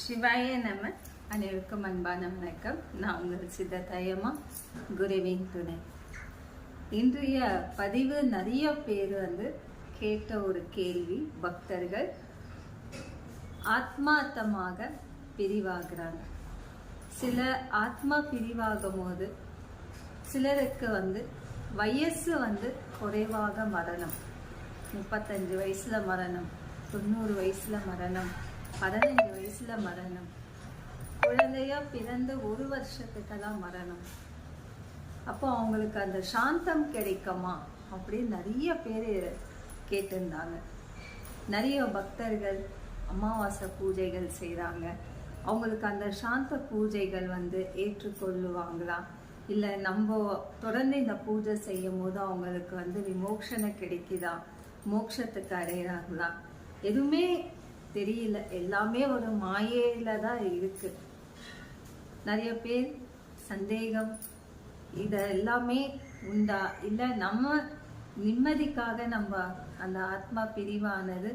சிவாய நம. அனைவருக்கும் அன்பான வணக்கம். நான் உங்கள் சித்தத்தையம்மா, குருவின் துணை. இன்றைய பதிவு நிறைய பேர் கேட்ட ஒரு கேள்வி. பக்தர்கள் ஆத்மார்த்தமாக பிரிவாகிறாங்க. சில ஆத்மா பிரிவாகும் போது சிலருக்கு வயசு குறைவாக மரணம், 35 வயசுல மரணம், 90 வயசுல மரணம், 15 வயசுல மரணம், குழந்தையா பிறந்த 1 வருஷத்துக்கெல்லாம் மரணம். அப்போ அவங்களுக்கு அந்த சாந்தம் கிடைக்குமா அப்படின்னு நிறைய பேர் கேட்டிருந்தாங்க. நிறைய பக்தர்கள் அமாவாசை பூஜைகள் செய்கிறாங்க. அவங்களுக்கு அந்த சாந்த பூஜைகள் ஏற்றுக்கொள்ளுவாங்களா, இல்லை நம்ம தொடர்ந்து இந்த பூஜை செய்யும் போது அவங்களுக்கு விமோக்ஷனை கிடைக்குதா, மோட்சத்துக்கு அடையிறாங்களா, எதுவுமே தெரியல. எல்லாமே ஒரு மாயையில தான் இருக்கு. நிறைய பேர் சந்தேகம், இத எல்லாமே உண்டா, இல்லை நம்ம நிம்மதிக்காக நம்ம அந்த ஆத்மா பிரிவானது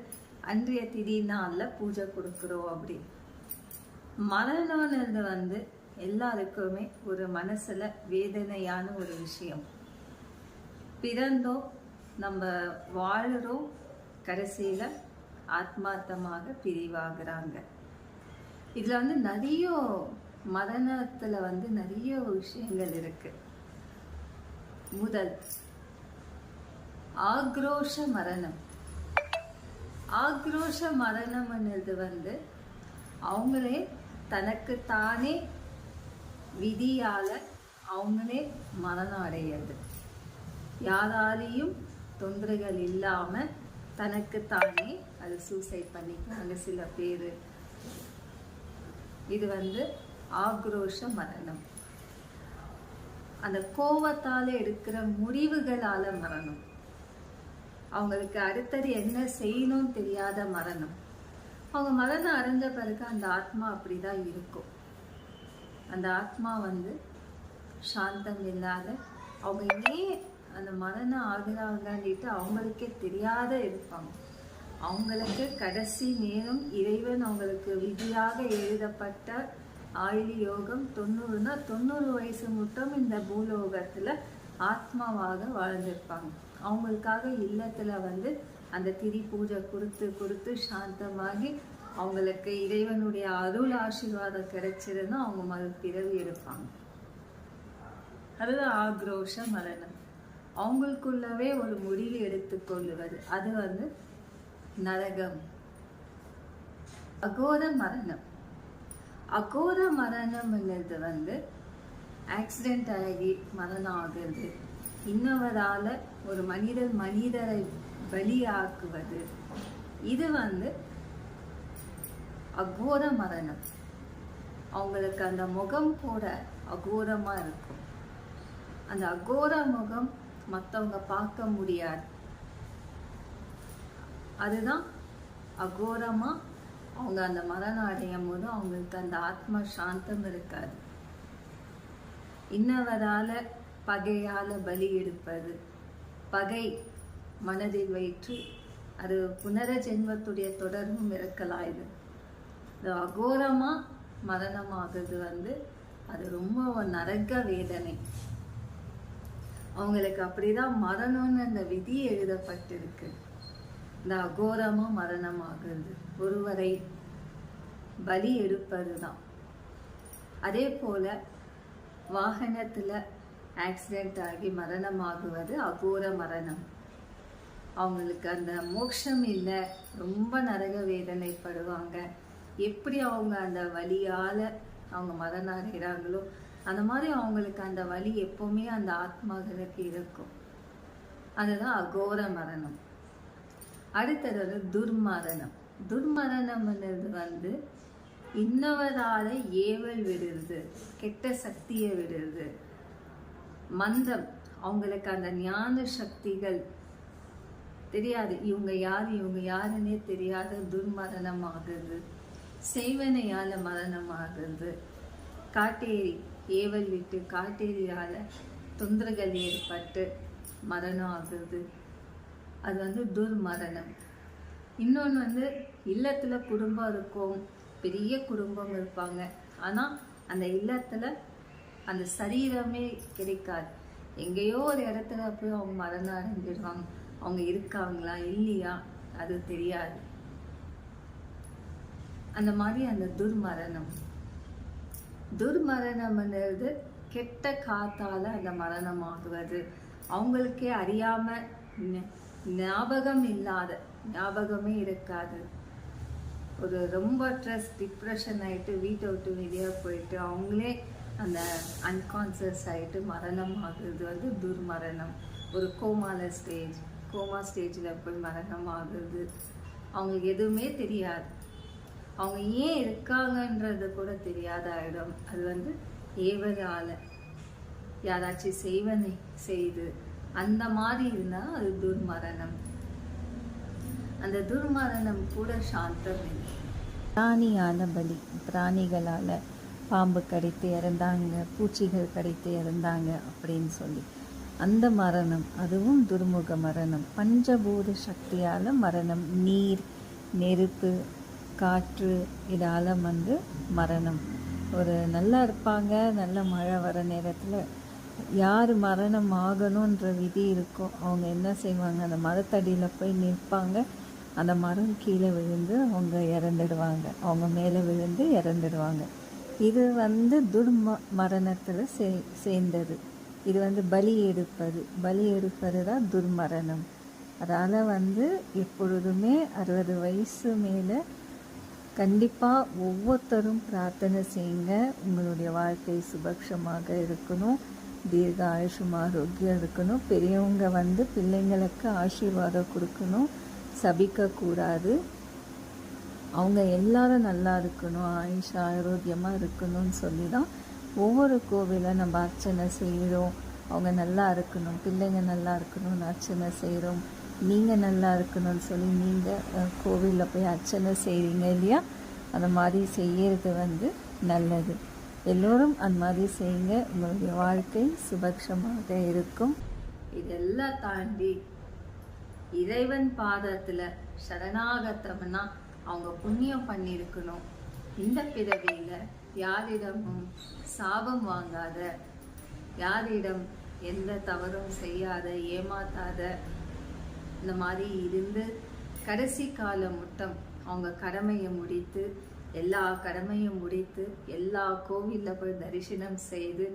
அன்றைய திதி நாள்ல பூஜை கொடுக்குறோம். அப்படி மரணம்ன்றது எல்லாருக்குமே ஒரு மனசுல வேதனையான ஒரு விஷயம். பிறந்தோம், நம்ம வாழுறோம், கடைசியில ஆத்மார்த்தமாக பிரிவாகிறாங்க. இதுல நிறைய மரணத்துல நிறைய விஷயங்கள் இருக்கு. முதல் ஆக்ரோஷ மரணம். ஆக்ரோஷ மரணம்ன்றது அவங்களே தனக்கு தானே விதியால அவங்களே மரணம் அடையிறது. யாராலையும் தொந்தரவுகள் இல்லாம தனக்கு தானே அது சூசைட் பண்ணிக்கிறாங்க சில பேர். இது ஆக்ரோஷ மரணம். அந்த கோபத்தால எடுக்கிற முடிவுகளால மரணம். அவங்களுக்கு அடுத்தது என்ன செய்யணும்னு தெரியாத மரணம். அவங்க மரணம் அடைஞ்ச பிறகு அந்த ஆத்மா அப்படிதான் இருக்கும். அந்த ஆத்மா சாந்தம் இல்லாத, அவங்க ஏன் அந்த மரணம் ஆகிறாங்கன்னுட்டு அவங்களுக்கே தெரியாத இருப்பாங்க. அவங்களுக்கு கடைசி நேரம் இறைவன் அவங்களுக்கு விதியாக எழுதப்பட்ட ஆயுள் யோகம் 90னா 90 வயசு மட்டும் இந்த பூலோகத்துல ஆத்மாவாக வாழ்ந்திருப்பாங்க. அவங்களுக்காக இல்லத்துல அந்த திரி பூஜை கொடுத்து சாந்தமாகி அவங்களுக்கு இறைவனுடைய அருள் ஆசீர்வாதம் கிடைச்சிருந்தா அவங்க மறுபிறவி எடுப்பாங்க. அதுதான் ஆக்ரோஷ மரணம். அவங்களுக்குள்ளவே ஒரு முடிவு எடுத்துக்கொள்ளுவது. அது நரகம். அகோர மரணம். அகோர மரணம்ன்றது ஆக்சிடென்ட் ஆகி மரணம் ஆகுறது, இன்னொருவரால ஒரு மனிதரை பலியாக்குவது. இது அகோர மரணம். அவங்களுக்கு அந்த முகம் கூட அகோரமா இருக்கும். அந்த அகோர முகம் மற்றவங்க பார்க்க முடியாது. அதுதான் அகோரமா அவங்க அந்த மரணம் அடையும் போது அவங்களுக்கு அந்த ஆத்மா சாந்தம் இருக்காது. இன்னவரால பகையால பலி எடுப்பது, பகை மனதில் வைத்து அது புனர ஜென்மத்துடைய தொடர்பும் இருக்கலாம். இது அகோரமா மரணமாகுது அது ரொம்ப நரக வேதனை. அவங்களுக்கு அப்படிதான் மரணம்னு அந்த விதி எழுதப்பட்டிருக்கு. இந்த அகோரமா மரணம் ஆகுது, ஒருவரை பலி எடுப்பதுதான். அதே போல வாகனத்துல ஆக்சிடென்ட் ஆகி மரணம் ஆகுவது அகோர மரணம். அவங்களுக்கு அந்த மோட்சம் இல்லை, ரொம்ப நரக வேதனைப்படுவாங்க. எப்படி அவங்க அந்த வலியால அவங்க மரணம் அடைகிறாங்களோ அந்த மாதிரி அவங்களுக்கு அந்த வலி எப்பவுமே அந்த ஆத்மாக்களுக்கு இருக்கும். அதுதான் அகோர மரணம். அடுத்தது துர்மரணம். துர்மரணம்ன்றது இன்னவரால ஏவல் விடுறது, கெட்ட சக்தியை விடுறது, மந்தம். அவங்களுக்கு அந்த ஞான சக்திகள் தெரியாது, இவங்க யாருன்னே தெரியாத துர்மரணம் ஆகுது. செய்வனையால மரணம் ஆகுது. காட்டேரி ஏவல் விட்டு காட்டேரியால தொந்தரவுகள் ஏற்பட்டு மரணம் ஆகுது. அது துர்மரணம். இன்னொன்று இல்லத்தில் குடும்பம் இருக்கும், பெரிய குடும்பம் இருப்பாங்க, ஆனால் அந்த இல்லத்தில் அந்த சரீரமே கிடைக்காது. எங்கேயோ ஒரு இடத்துல போய் அவங்க மரணம் அடைஞ்சிடுவாங்க. அவங்க இருக்காங்களா இல்லையா அது தெரியாது. அந்த மாதிரி அந்த துர்மரணம்ன்றது கெட்ட காத்தால அந்த மரணம் ஆகுவது. அவங்களுக்கே அறியாம ஞாபகமே இருக்காது. ஒரு ரொம்ப ஸ்ட்ரெஸ் டிப்ரெஷன் ஆகிட்டு வீட்டை விட்டு வெளியே போயிட்டு அவங்களே அந்த அன்கான்சியஸ் ஆகிட்டு மரணம் ஆகுறது வந்து துர்மரணம். ஒரு கோமா ஸ்டேஜில் போய் மரணம் ஆகுறது. அவங்களுக்கு எதுவுமே தெரியாது, அவங்க ஏன் இருக்காங்கன்றது கூட தெரியாத ஆகிடும். அது வந்து ஏவலால் யாராச்சும் செய்வனை செய்து அந்த மாதிரி இருந்தால் அது துர்மரணம். அந்த துர்மரணம் கூட சாந்தம் இல்லை. பிராணியான பலி, பிராணிகளால் பாம்பு கடித்து இறந்தாங்க, பூச்சிகள் கடித்து இறந்தாங்க அப்படின்னு சொல்லி அந்த மரணம், அதுவும் துர்முக மரணம். பஞ்சபூத சக்தியால் மரணம், நீர், நெருப்பு, காற்று, இதால் வந்து மரணம். ஒரு நல்லா இருப்பாங்க, நல்ல மழை வர நேரத்தில் யார் மரணம் ஆகணுன்ற விதி இருக்கோ அவங்க என்ன செய்வாங்க, அந்த மரத்தடியில் போய் நிற்பாங்க. அந்த மரம் கீழே விழுந்து அவங்க இறந்துடுவாங்க, அவங்க மேலே விழுந்து இறந்துடுவாங்க. இது வந்து மரணத்தில் சேர்ந்தது. இது வந்து பலி எடுப்பது தான் துர்மரணம். அதால் வந்து எப்பொழுதுமே 60 வயசு மேலே கண்டிப்பாக ஒவ்வொருத்தரும் பிரார்த்தனை செய்யுங்க. உங்களுடைய வாழ்க்கை சுபக்ஷமாக இருக்கணும், தீர்க்க ஆயுஷும் ஆரோக்கியம் இருக்கணும். பெரியவங்க வந்து பிள்ளைங்களுக்கு ஆசீர்வாதம் கொடுக்கணும், சபிக்கக்கூடாது. அவங்க எல்லாரும் நல்லா இருக்கணும், ஆயுஷ் ஆரோக்கியமாக இருக்கணும்னு சொல்லி தான் ஒவ்வொரு கோவிலை நம்ம அர்ச்சனை செய்கிறோம். அவங்க நல்லா இருக்கணும், பிள்ளைங்க நல்லா இருக்கணும்னு அர்ச்சனை செய்கிறோம். நீங்கள் நல்லா இருக்கணும்னு சொல்லி நீங்கள் கோவிலில் போய் அர்ச்சனை செய்கிறீங்க இல்லையா? அந்த மாதிரி செய்கிறது வந்து நல்லது. எல்லோரும் அந்த மாதிரி செய்யுங்க, உங்களுடைய வாழ்க்கை சுபக்ஷமாக இருக்கும். இதெல்லாம் தாண்டி இறைவன் பாதத்தில் சரணாகத்தம்னா அவங்க புண்ணியம் பண்ணியிருக்கணும். இந்த பிறவியில் யாரிடமும் சாபம் வாங்காத, யாரிடம் எந்த தவறும் செய்யாத, ஏமாத்தாத, இந்த மாதிரி இருந்து கடைசி காலம் மட்டும் அவங்க கடமையை முடித்து, எல்லா கடமையும் முடித்து எல்லா கோவிலில் போய் தரிசனம் செய்து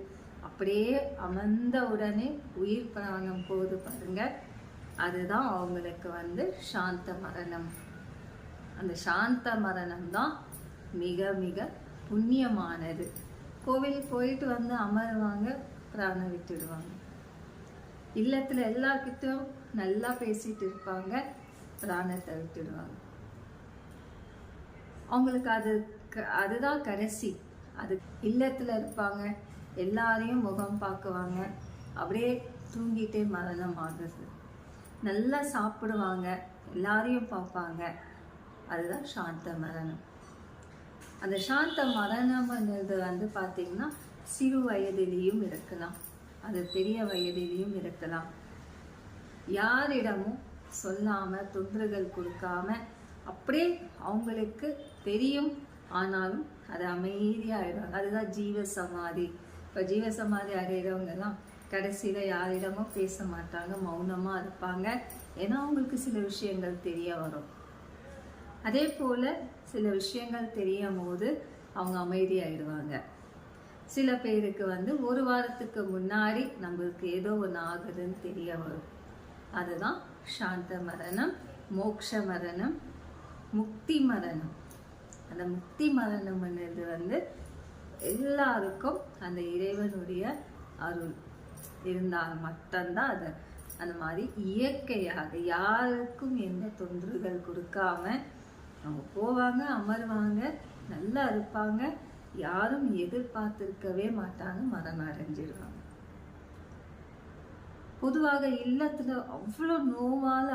அப்படியே அமர்ந்த உடனே உயிர் பிராணம் போது பாருங்க, அதுதான் அவங்களுக்கு வந்து சாந்த மரணம். அந்த சாந்த மரணம் தான் மிக மிக புண்ணியமானது. கோவில் போயிட்டு வந்து அமருவாங்க, பிராணம் விட்டுடுவாங்க. இல்லத்தில் எல்லார்கிட்டையும் நல்லா பேசிட்டு இருப்பாங்க, பிராணத்தை விட்டுடுவாங்க. அவங்களுக்கு அதுதான் கடைசி. அது இல்லத்தில் இருப்பாங்க, எல்லாரையும் முகம் பார்க்குவாங்க, அப்படியே தூங்கிட்டே மரணம் ஆகுது. நல்லா சாப்பிடுவாங்க, எல்லாரையும் பார்ப்பாங்க, அதுதான் சாந்த மரணம். அந்த சாந்த மரணம்ன்றது வந்து பார்த்திங்கன்னா சிறு வயதிலையும் இருக்கலாம், அது பெரிய வயதிலையும் இருக்கலாம். யாரிடமும் சொல்லாமல் தொந்தரவுகள் கொடுக்காம அப்படியே அவங்களுக்கு தெரியும், ஆனாலும் அது அமைதியாகிடும். அதுதான் ஜீவசமாதி. இப்போ ஜீவசமாதி அடைகிறவங்கெல்லாம் கடைசியில் யாரிடமும் பேச மாட்டாங்க, மௌனமாக இருப்பாங்க. ஏன்னா அவங்களுக்கு சில விஷயங்கள் தெரிய வரும். அதே போல் சில விஷயங்கள் தெரியும் போது அவங்க அமைதியாகிடுவாங்க. சில பேருக்கு வந்து ஒரு வாரத்துக்கு முன்னாடி நம்மளுக்கு ஏதோ ஒன்று ஆகுதுன்னு தெரிய வரும். அதுதான் சாந்த மரணம், மோக்ஷ மரணம், முக்தி மரணம். அந்த முக்தி மரணம்ன்றது வந்து எல்லாருக்கும் அந்த இறைவனுடைய அருள் இருந்தால் மட்டும்தான் அது அந்த மாதிரி இயற்கையாக யாருக்கும் எந்த தொந்தரவுகள் கொடுக்காம அவங்க போவாங்க, அமருவாங்க, நல்லா இருப்பாங்க. யாரும் எதிர்பார்த்திருக்கவே மாட்டாங்க, மரணம் அடைஞ்சிடுவாங்க. பொதுவாக இல்லத்துல அவ்வளோ நோவால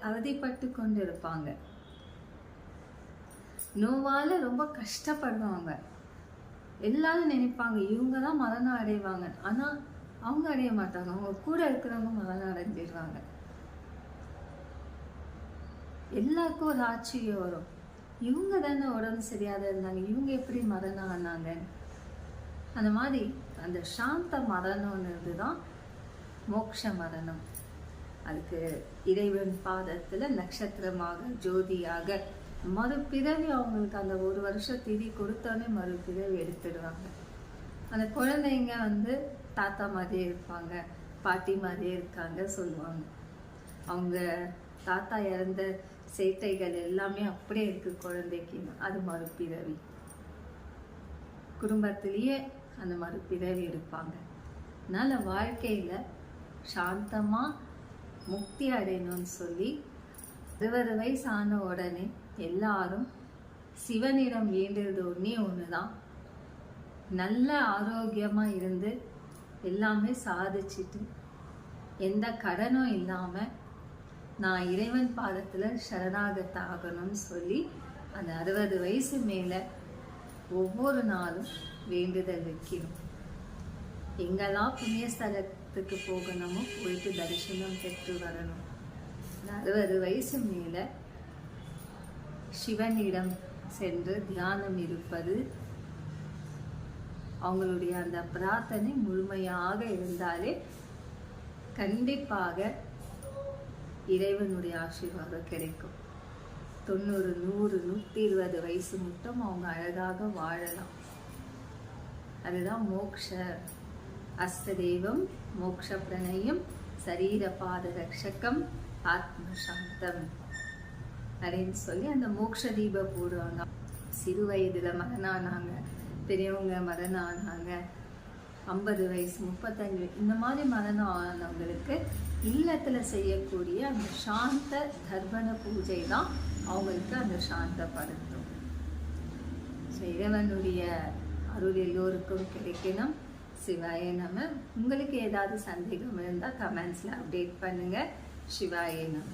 அவதிப்பட்டு கொண்டு இருப்பாங்க, நோவால ரொம்ப கஷ்டப்படுவாங்க. எல்லாரும் நினைப்பாங்க இவங்க தான் மரணம் அடைவாங்க, ஆனா அவங்க அடைய மாட்டாங்க, அவங்க கூட இருக்கிறவங்க மரணம் அடைஞ்சிடுவாங்க. எல்லாருக்கும் ஒரு ஆச்சரியம் வரும், இவங்க தானே உடம்பு சரியாத இருந்தாங்க, இவங்க எப்படி மரணம் ஆனாங்க? அந்த மாதிரி அந்த சாந்த மரணம்ன்றது தான் மோட்ச மரணம். அதுக்கு இறைவன் பாதத்துல நட்சத்திரமாக ஜோதியாக மறுபிறவி அவங்களுக்கு அந்த 1 வருஷம் திதி கொடுத்தோன்னே மறுபிறவி எடுத்துடுவாங்க. அந்த குழந்தைங்க தாத்தா மாதிரியே இருப்பாங்க, பாட்டி மாதிரியே இருக்காங்க சொல்லுவாங்க. அவங்க தாத்தா இறந்த சேட்டைகள் எல்லாமே அப்படியே இருக்கு குழந்தைக்கு. அது மறுபிறவி. குடும்பத்திலேயே அந்த மறுபிறவி எடுப்பாங்க. அதனால வாழ்க்கையில சாந்தமா முக்தி அடையணும்னு சொல்லி 20 வயசு ஆன உடனே எல்லாரும் சிவனிடம் வேண்டியது ஒண்ணுதான், நல்ல ஆரோக்கியமா இருந்து எல்லாமே சாதிச்சுட்டு எந்த கடனும் இல்லாம நான் இறைவன் பாதத்துல சரணாகத ஆகணும்னு சொல்லி அந்த 60 வயசு மேல ஒவ்வொரு நாளும் வேண்டுதல் வைக்கணும். எங்கெல்லாம் புண்ணியஸ்தலத்துக்கு போகணுமோ போயிட்டு தரிசனம் பெற்று வரணும். 60 வயசு மேல சிவனிடம் சென்று தியானம் இருப்பது, அவங்களுடைய அந்த பிரார்த்தனை முழுமையாக இருந்தாலே கண்டிப்பாக இறைவனுடைய ஆசீர்வாதம் கிடைக்கும். 90, 100, 120 வயசு மட்டும் அவங்க அழகாக வாழலாம். அதுதான் மோக்ஷ அஸ்ததேவம் மோக்ஷ பிரணயம் சரீர பாத ரக்ஷகம் ஆத்மசாந்தம் அப்படின்னு சொல்லி அந்த மோக்ஷ தீபம் போடுவாங்க. சிறு வயதுல மரணம் ஆனாங்க, பெரியவங்க மரணம் ஆனாங்க, 50 வயசு 35 இந்த மாதிரி மரணம் ஆனவங்களுக்கு இல்லத்துல செய்யக்கூடிய அந்த சாந்த தர்ப்பண பூஜை தான் அவங்களுக்கு அந்த சாந்தப்படுத்தும். இறைவனுடைய அருள் எல்லோருக்கும் கிடைக்கணும். சிவாய நம. உங்களுக்கு ஏதாவது சந்தேகம் இருந்தால் கமெண்ட்ஸ்ல அப்டேட் பண்ணுங்க. சிவாய நம.